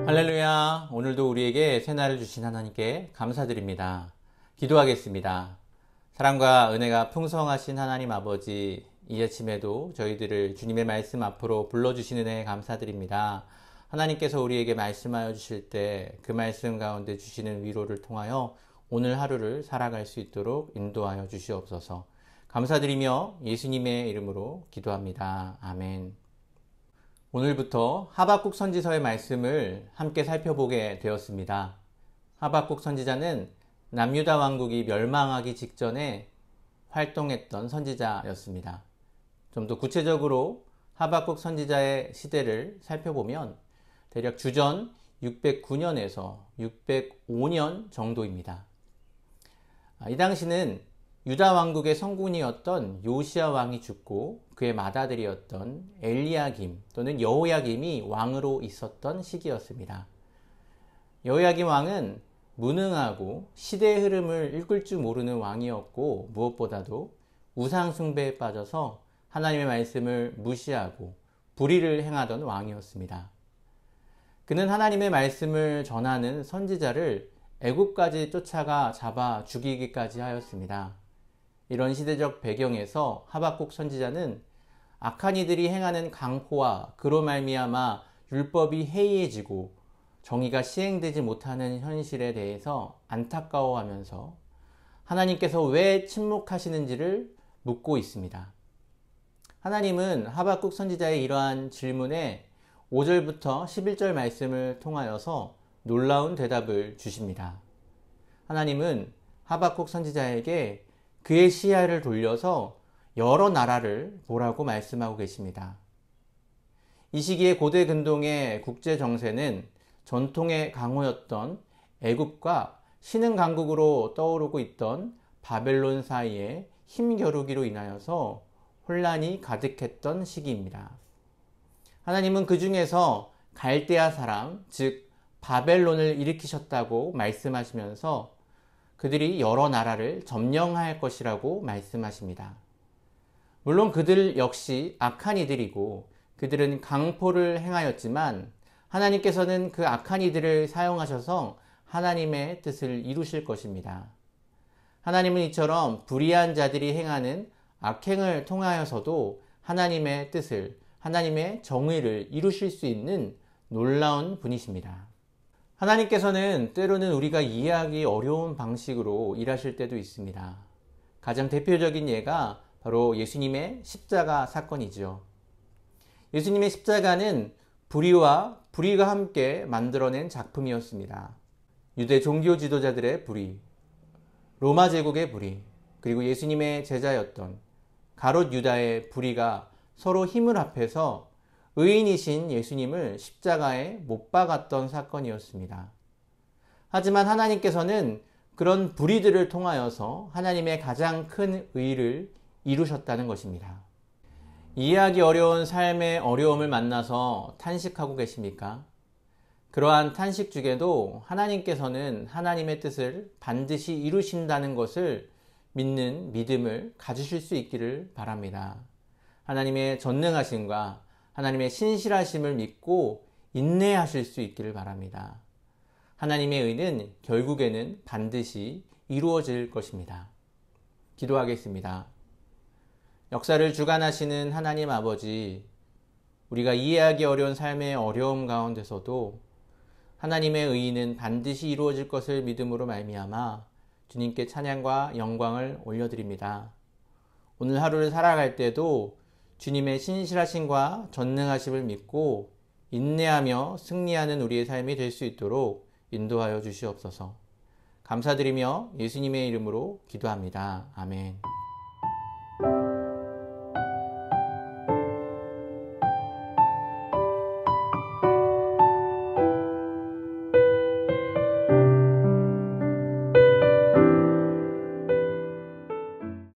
할렐루야. 오늘도 우리에게 새날을 주신 하나님께 감사드립니다. 기도하겠습니다. 사랑과 은혜가 풍성하신 하나님 아버지, 이 아침에도 저희들을 주님의 말씀 앞으로 불러주신 은혜에 감사드립니다. 하나님께서 우리에게 말씀하여 주실 때 그 말씀 가운데 주시는 위로를 통하여 오늘 하루를 살아갈 수 있도록 인도하여 주시옵소서. 감사드리며 예수님의 이름으로 기도합니다. 아멘. 오늘부터 하박국 선지서의 말씀을 함께 살펴보게 되었습니다. 하박국 선지자는 남유다 왕국이 멸망하기 직전에 활동했던 선지자였습니다. 좀 더 구체적으로 하박국 선지자의 시대를 살펴보면 대략 주전 609년에서 605년 정도입니다. 이 당시는 유다 왕국의 성군이었던 요시야 왕이 죽고 그의 맏아들이었던 엘리야김 또는 여호야김이 왕으로 있었던 시기였습니다. 여호야김 왕은 무능하고 시대의 흐름을 읽을 줄 모르는 왕이었고, 무엇보다도 우상 숭배에 빠져서 하나님의 말씀을 무시하고 불의를 행하던 왕이었습니다. 그는 하나님의 말씀을 전하는 선지자를 애국까지 쫓아가 잡아 죽이기까지 하였습니다. 이런 시대적 배경에서 하박국 선지자는 악한 이들이 행하는 강포와 그로 말미암아 율법이 해이해지고 정의가 시행되지 못하는 현실에 대해서 안타까워하면서 하나님께서 왜 침묵하시는지를 묻고 있습니다. 하나님은 하박국 선지자의 이러한 질문에 5절부터 11절 말씀을 통하여서 놀라운 대답을 주십니다. 하나님은 하박국 선지자에게 그의 시야를 돌려서 여러 나라를 보라고 말씀하고 계십니다. 이 시기에 고대 근동의 국제 정세는 전통의 강호였던 애굽과 신흥 강국으로 떠오르고 있던 바벨론 사이에 힘겨루기로 인하여서 혼란이 가득했던 시기입니다. 하나님은 그 중에서 갈대아 사람, 즉 바벨론을 일으키셨다고 말씀하시면서 그들이 여러 나라를 점령할 것이라고 말씀하십니다. 물론 그들 역시 악한 이들이고 그들은 강포를 행하였지만 하나님께서는 그 악한 이들을 사용하셔서 하나님의 뜻을 이루실 것입니다. 하나님은 이처럼 불의한 자들이 행하는 악행을 통하여서도 하나님의 뜻을, 하나님의 정의를 이루실 수 있는 놀라운 분이십니다. 하나님께서는 때로는 우리가 이해하기 어려운 방식으로 일하실 때도 있습니다. 가장 대표적인 예가 바로 예수님의 십자가 사건이죠. 예수님의 십자가는 불의와 불의가 함께 만들어낸 작품이었습니다. 유대 종교 지도자들의 불의, 로마 제국의 불의, 그리고 예수님의 제자였던 가롯 유다의 불의가 서로 힘을 합해서 의인이신 예수님을 십자가에 못 박았던 사건이었습니다. 하지만 하나님께서는 그런 불의들을 통하여서 하나님의 가장 큰 의를 이루셨다는 것입니다. 이해하기 어려운 삶의 어려움을 만나서 탄식하고 계십니까? 그러한 탄식 중에도 하나님께서는 하나님의 뜻을 반드시 이루신다는 것을 믿는 믿음을 가지실 수 있기를 바랍니다. 하나님의 전능하심과 하나님의 신실하심을 믿고 인내하실 수 있기를 바랍니다. 하나님의 의는 결국에는 반드시 이루어질 것입니다. 기도하겠습니다. 역사를 주관하시는 하나님 아버지, 우리가 이해하기 어려운 삶의 어려움 가운데서도 하나님의 의는 반드시 이루어질 것을 믿음으로 말미암아 주님께 찬양과 영광을 올려드립니다. 오늘 하루를 살아갈 때도 주님의 신실하심과 전능하심을 믿고 인내하며 승리하는 우리의 삶이 될 수 있도록 인도하여 주시옵소서. 감사드리며 예수님의 이름으로 기도합니다. 아멘.